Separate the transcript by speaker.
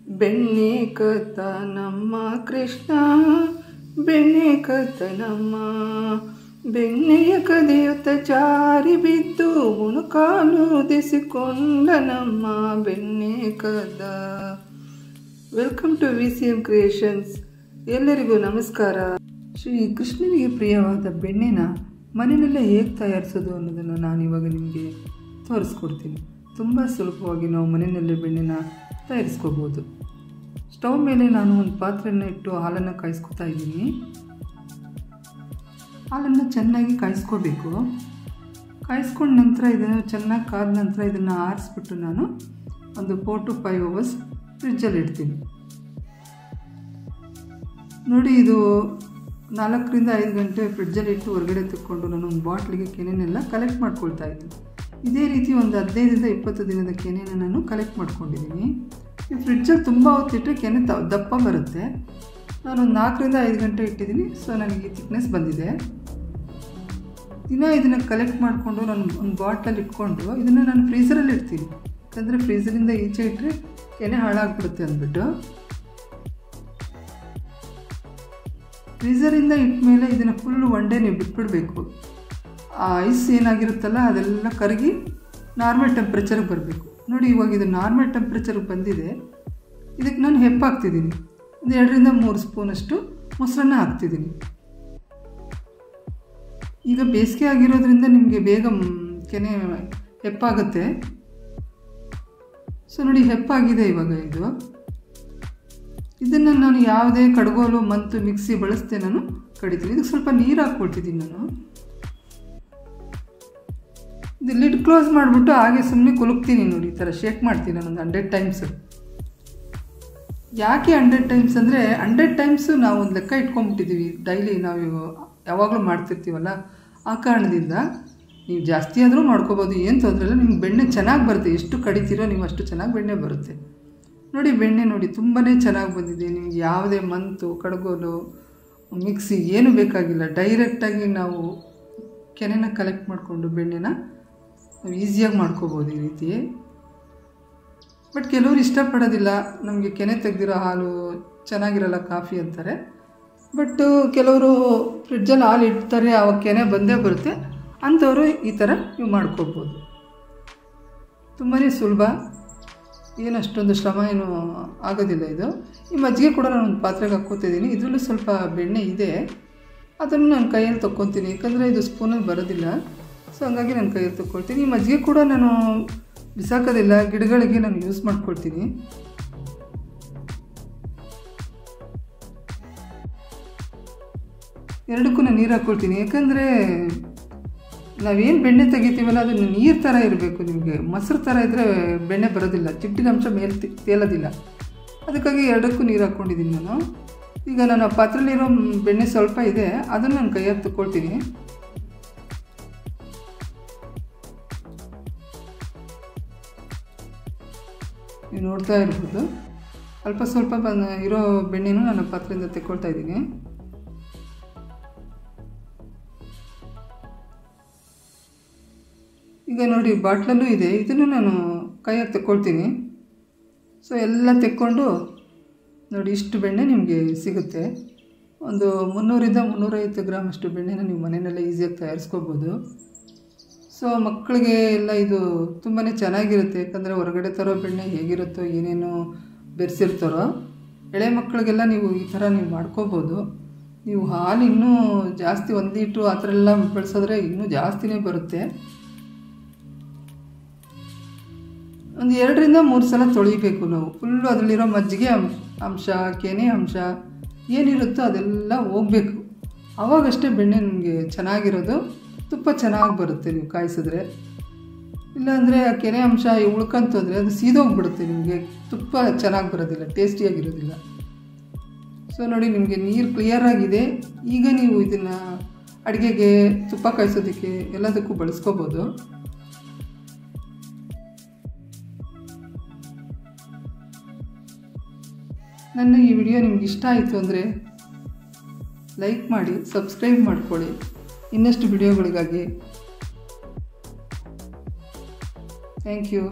Speaker 1: ಬೆಣ್ಣೆ ಕತ್ತ ನಮ್ಮ ಕೃಷ್ಣ ಬೆಣ್ಣೆ ಕತ್ತ ನಮ್ಮ ಬೆಣ್ಣೆಯ ಕದಿಯುತ್ತ ಜಾರಿ ಬಿದ್ದು ಮುಣುಕಾಲು ದೆಸಿಕೊಂಡ ನಮ್ಮ ಬೆಣ್ಣೆ ಕದ್ದ. Welcome to VCM creations. ಎಲ್ಲರಿಗೂ ನಮಸ್ಕಾರ. ಶ್ರೀ ಕೃಷ್ಣನಿಗೆ ಪ್ರಿಯವಾದ ಬೆಣ್ಣೆನ ಮನೆಯಲ್ಲೇ ಹೇಗೆ ತಯಾರಿಸೋದು ಅನ್ನೋದನ್ನು ನಾನು ಇವಾಗ ನಿಮಗೆ ತೋರಿಸ್ಕೊಡ್ತೀನಿ. ತುಂಬ ಸುಲಭವಾಗಿ ನಾವು ಮನೆಯಲ್ಲೇ ಬೆಣ್ಣೆನ ತಯಾರಿಸ್ಕೋಬೋದು. ಸ್ಟವ್ ಮೇಲೆ ನಾನು ಒಂದು ಪಾತ್ರೆಯನ್ನು ಇಟ್ಟು ಹಾಲನ್ನು ಕಾಯಿಸ್ಕೊತಾ ಇದ್ದೀನಿ. ಹಾಲನ್ನು ಚೆನ್ನಾಗಿ ಕಾಯಿಸ್ಕೋಬೇಕು. ಕಾಯಿಸ್ಕೊಂಡ ನಂತರ ಇದನ್ನು ಚೆನ್ನಾಗಿ ಕಾದ ನಂತರ ಇದನ್ನು ಆರಿಸ್ಬಿಟ್ಟು ನಾನು ಒಂದು 4 to 5 hours ಫ್ರಿಜ್ಜಲ್ಲಿ ಇಡ್ತೀನಿ. ನೋಡಿ, ಇದು 4 ರಿಂದ 5 ಗಂಟೆ ಫ್ರಿಡ್ಜಲ್ಲಿ ಇಟ್ಟು ಹೊರಗಡೆ ತೆಕ್ಕೊಂಡು ನಾನು ಒಂದು ಬಾಟ್ಲಿಗೆ ಕೆನೆನೆಲ್ಲ ಕಲೆಕ್ಟ್ ಮಾಡ್ಕೊಳ್ತಾ ಇದ್ದೀನಿ. ಇದೇ ರೀತಿ ಒಂದು 15 ರಿಂದ 20 ದಿನದ ಕೆನೆನ ನಾನು ಕಲೆಕ್ಟ್ ಮಾಡ್ಕೊಂಡಿದ್ದೀನಿ. ಈ ಫ್ರಿಡ್ಜಲ್ಲಿ ತುಂಬ ಹೊತ್ತಿಟ್ಟರೆ ಕೆನೆ ದಪ್ಪ ಬರುತ್ತೆ. ನಾನೊಂದು 4 ರಿಂದ 5 ಗಂಟೆ ಇಟ್ಟಿದ್ದೀನಿ. ಸೊ ನನಗೆ ಈ ಥಿಕ್ನೆಸ್ ಬಂದಿದೆ. ದಿನ ಇದನ್ನು ಕಲೆಕ್ಟ್ ಮಾಡಿಕೊಂಡು ನಾನು ಒಂದು ಬಾಟ್ಲಲ್ಲಿ ಇಟ್ಕೊಂಡು ಇದನ್ನು ನಾನು ಫ್ರೀಝರಲ್ಲಿ ಇಡ್ತೀನಿ. ಯಾಕಂದರೆ ಫ್ರೀಝರಿಂದ ಈಚೆ ಇಟ್ಟರೆ ಕೆನೆ ಹಾಳಾಗ್ಬಿಡುತ್ತೆ ಅಂದ್ಬಿಟ್ಟು. ಫ್ರೀಝರಿಂದ ಇಟ್ಟ ಮೇಲೆ ಇದನ್ನು ಫುಲ್ಲು ಒನ್ ಡೇ ನೀವು ಬಿಟ್ಬಿಡಬೇಕು. ಆ ಐಸ್ ಏನಾಗಿರುತ್ತಲ್ಲ ಅದೆಲ್ಲ ಕರಗಿ ನಾರ್ಮಲ್ ಟೆಂಪ್ರೇಚರ್ಗೆ ಬರಬೇಕು. ನೋಡಿ, ಇವಾಗ ಇದು ನಾರ್ಮಲ್ ಟೆಂಪ್ರೇಚರ್ಗೆ ಬಂದಿದೆ. ಇದಕ್ಕೆ ನಾನು ಹೆಪ್ಪಾಗ್ತಿದ್ದೀನಿ. ಒಂದು 2 ರಿಂದ 3 ಸ್ಪೂನಷ್ಟು ಮೊಸರನ್ನ ಹಾಕ್ತಿದ್ದೀನಿ. ಈಗ ಬೇಸಿಗೆ ಆಗಿರೋದ್ರಿಂದ ನಿಮಗೆ ಬೇಗ ಕೆನೆ ಹೆಪ್ಪಾಗುತ್ತೆ. ಸೊ ನೋಡಿ, ಹೆಪ್ಪಾಗಿದೆ ಇವಾಗ ಇದು. ಇದನ್ನು ನಾನು ಯಾವುದೇ ಕಡ್ಗೋಲು ಮಂತು ಮಿಕ್ಸಿ ಬಳಸ್ತೆ ನಾನು ಕಡಿತೀನಿ. ಇದಕ್ಕೆ ಸ್ವಲ್ಪ ನೀರು ಹಾಕ್ಕೊಳ್ತಿದ್ದೀನಿ ನಾನು. ಇದು ಲಿಡ್ ಕ್ಲೋಸ್ ಮಾಡಿಬಿಟ್ಟು ಹಾಗೆ ಸುಮ್ಮನೆ ಕುಲುಕ್ತೀನಿ. ನೋಡಿ, ಈ ಥರ ಶೇಕ್ ಮಾಡ್ತೀನಿ ನಾನೊಂದು 100 ಟೈಮ್ಸ್. ಯಾಕೆ 100 ಟೈಮ್ಸ್ ಅಂದರೆ 100 ಟೈಮ್ಸು ನಾವು ಒಂದು ಲೆಕ್ಕ ಇಟ್ಕೊಂಡ್ಬಿಟ್ಟಿದ್ದೀವಿ. ಡೈಲಿ ನಾವು ಯಾವಾಗಲೂ ಮಾಡ್ತಿರ್ತೀವಲ್ಲ, ಆ ಕಾರಣದಿಂದ ನೀವು ಜಾಸ್ತಿ ಆದರೂ ಮಾಡ್ಕೋಬೋದು, ಏನು ತೊಂದರೆ ಇಲ್ಲ. ನಿಮ್ಗೆ ಬೆಣ್ಣೆ ಚೆನ್ನಾಗಿ ಬರುತ್ತೆ. ಎಷ್ಟು ಕಡಿತೀರೋ ನೀವು ಅಷ್ಟು ಚೆನ್ನಾಗಿ ಬೆಣ್ಣೆ ಬರುತ್ತೆ. ನೋಡಿ, ಬೆಣ್ಣೆ ನೋಡಿ ತುಂಬಾ ಚೆನ್ನಾಗಿ ಬಂದಿದೆ. ನಿಮ್ಗೆ ಯಾವುದೇ ಮಂತು ಕಡ್ಗೋಲು ಮಿಕ್ಸಿ ಏನು ಬೇಕಾಗಿಲ್ಲ. ಡೈರೆಕ್ಟಾಗಿ ನಾವು ಕೆನೆನ ಕಲೆಕ್ಟ್ ಮಾಡಿಕೊಂಡು ಬೆಣ್ಣೆನ ನಾವು ಈಸಿಯಾಗಿ ಮಾಡ್ಕೋಬೋದು ಈ ರೀತಿ. ಬಟ್ ಕೆಲವರು ಇಷ್ಟಪಡೋದಿಲ್ಲ, ನಮಗೆ ಕೆನೆ ತೆಗೆದಿರೋ ಹಾಲು ಚೆನ್ನಾಗಿರಲ್ಲ ಕಾಫಿ ಅಂತಾರೆ. ಬಟ್ ಕೆಲವರು ಫ್ರಿಡ್ಜಲ್ಲಿ ಹಾಲು ಇಡ್ತಾರೆ, ಆವಾಗ ಕೆನೆ ಬಂದೇ ಬರುತ್ತೆ. ಅಂಥವರು ಈ ಥರ ನೀವು ಮಾಡ್ಕೋಬೋದು. ತುಂಬಾ ಸುಲಭ, ಏನು ಅಷ್ಟೊಂದು ಶ್ರಮ ಏನು ಆಗೋದಿಲ್ಲ ಇದು. ಈ ಮಜ್ಜಿಗೆ ಕೂಡ ನಾನು ಒಂದು ಪಾತ್ರೆಗೆ ಹಾಕ್ಕೋತಿದ್ದೀನಿ. ಇದರಲ್ಲೂ ಸ್ವಲ್ಪ ಬೆಣ್ಣೆ ಇದೆ, ಅದನ್ನು ನಾನು ಕೈಯಲ್ಲಿ ತೊಗೊತೀನಿ. ಯಾಕಂದರೆ ಇದು ಸ್ಪೂನಲ್ಲಿ ಬರೋದಿಲ್ಲ. ಸೊ ಹಂಗಾಗಿ ನಾನು ಕೈಯಲ್ಲಿ ತೊಗೊಳ್ತೀನಿ. ಈ ಮಜ್ಜಿಗೆ ಕೂಡ ನಾನು ಬಿಸಾಕೋದಿಲ್ಲ, ಗಿಡಗಳಿಗೆ ನಾನು ಯೂಸ್ ಮಾಡ್ಕೊಳ್ತೀನಿ. ಎರಡಕ್ಕೂ ನಾನು ನೀರು ಹಾಕ್ಕೊಳ್ತೀನಿ. ಯಾಕಂದರೆ ನಾವೇನು ಬೆಣ್ಣೆ ತೆಗಿತೀವಲ್ಲ ಅದು ನೀರು ಥರ ಇರಬೇಕು. ನಿಮಗೆ ಮೊಸರು ಥರ ಇದ್ದರೆ ಬೆಣ್ಣೆ ಬರೋದಿಲ್ಲ, ಜಿಡ್ಡಿನ ಅಂಶ ಮೇಲೆ ತೇಲೋದಿಲ್ಲ. ಅದಕ್ಕಾಗಿ ಎರಡಕ್ಕೂ ನೀರು ಹಾಕ್ಕೊಂಡಿದ್ದೀನಿ ನಾನು. ಈಗ ನಾನು ಆ ಪಾತ್ರೆಯಲ್ಲಿರೋ ಬೆಣ್ಣೆ ಸ್ವಲ್ಪ ಇದೆ, ಅದನ್ನು ನಾನು ಕೈಯಾಗಿ ತಗೊಳ್ತೀನಿ. ನೀವು ನೋಡ್ತಾ ಇರ್ಬೋದು, ಅಲ್ಪ ಸ್ವಲ್ಪ ಇರೋ ಬೆಣ್ಣೆನೂ ನಾನು ಪಾತ್ರೆಯಿಂದ ತೆಕ್ಕೊಳ್ತಾ ಇದ್ದೀನಿ. ಈಗ ನೋಡಿ, ಬಾಟ್ಲಲ್ಲೂ ಇದೆ, ಇದನ್ನು ನಾನು ಕೈಯಾಗಿ ತೆಕ್ಕೊಳ್ತೀನಿ. ಸೊ ಎಲ್ಲ ತೆಕ್ಕೊಂಡು ನೋಡಿ, ಇಷ್ಟು ಬೆಣ್ಣೆ ನಿಮಗೆ ಸಿಗುತ್ತೆ. ಒಂದು 300 ರಿಂದ 350 ಗ್ರಾಮ್ ಅಷ್ಟು ಬೆಣ್ಣೆನ ನೀವು ಮನೆಯಲ್ಲೇ ಈಸಿಯಾಗಿ ತಯಾರಿಸ್ಕೋಬೋದು. ಸೊ ಮಕ್ಕಳಿಗೆ ಎಲ್ಲ ಇದು ತುಂಬಾ ಚೆನ್ನಾಗಿರುತ್ತೆ. ಯಾಕಂದರೆ ಹೊರಗಡೆ ತರೋ ಬೆಣ್ಣೆ ಹೇಗಿರುತ್ತೋ, ಏನೇನೋ ಬೆರೆಸಿರ್ತಾರೋ, ಎಳೆ ಮಕ್ಕಳಿಗೆಲ್ಲ ನೀವು ಈ ಥರ ನೀವು ಮಾಡ್ಕೋಬೋದು. ನೀವು ಹಾಲು ಇನ್ನೂ ಜಾಸ್ತಿ 1 ಲೀಟ್ರು ಆ ಥರ ಎಲ್ಲ ಬಳಸಿದ್ರೆ ಇನ್ನೂ ಜಾಸ್ತಿನೇ ಬರುತ್ತೆ. ಒಂದು 2 ರಿಂದ 3 ಸಲ ತೊಳಿಬೇಕು ನಾವು. ಫುಲ್ಲು ಅದರಲ್ಲಿರೋ ಮಜ್ಜಿಗೆ ಅಂಶ, ಕೆನೆ ಅಂಶ ಏನಿರುತ್ತೋ ಅದೆಲ್ಲ ಹೋಗಬೇಕು. ಆವಾಗಷ್ಟೇ ಬೆಣ್ಣೆ ನಿಮಗೆ ಚೆನ್ನಾಗಿರೋದು. ತುಪ್ಪ ಚೆನ್ನಾಗಿ ಬರುತ್ತೆ ನೀವು ಕಾಯಿಸಿದ್ರೆ. ಇಲ್ಲಾಂದರೆ ಆ ಕೆನೆ ಅಂಶ ಉಳ್ಕೊಂತಂದರೆ ಅದು ಸೀದೋಗ್ಬಿಡುತ್ತೆ, ನಿಮಗೆ ತುಪ್ಪ ಚೆನ್ನಾಗಿ ಬರೋದಿಲ್ಲ, ಟೇಸ್ಟಿಯಾಗಿರೋದಿಲ್ಲ. ಸೊ ನೋಡಿ, ನಿಮಗೆ ನೀರು ಕ್ಲಿಯರಾಗಿದೆ. ಈಗ ನೀವು ಇದನ್ನು ಅಡುಗೆಗೆ, ತುಪ್ಪ ಕಾಯಿಸೋದಕ್ಕೆ ಎಲ್ಲದಕ್ಕೂ ಬಳಸ್ಕೋಬೋದು. ನನ್ನ ಈ ವಿಡಿಯೋ ನಿಮ್ಗೆ ಇಷ್ಟ ಆಯಿತು ಅಂದರೆ ಲೈಕ್ ಮಾಡಿ, ಸಬ್ಸ್ಕ್ರೈಬ್ ಮಾಡ್ಕೊಳ್ಳಿ ಇನ್ನಷ್ಟು ವಿಡಿಯೋಗಳಿಗಾಗಿ. Thank you.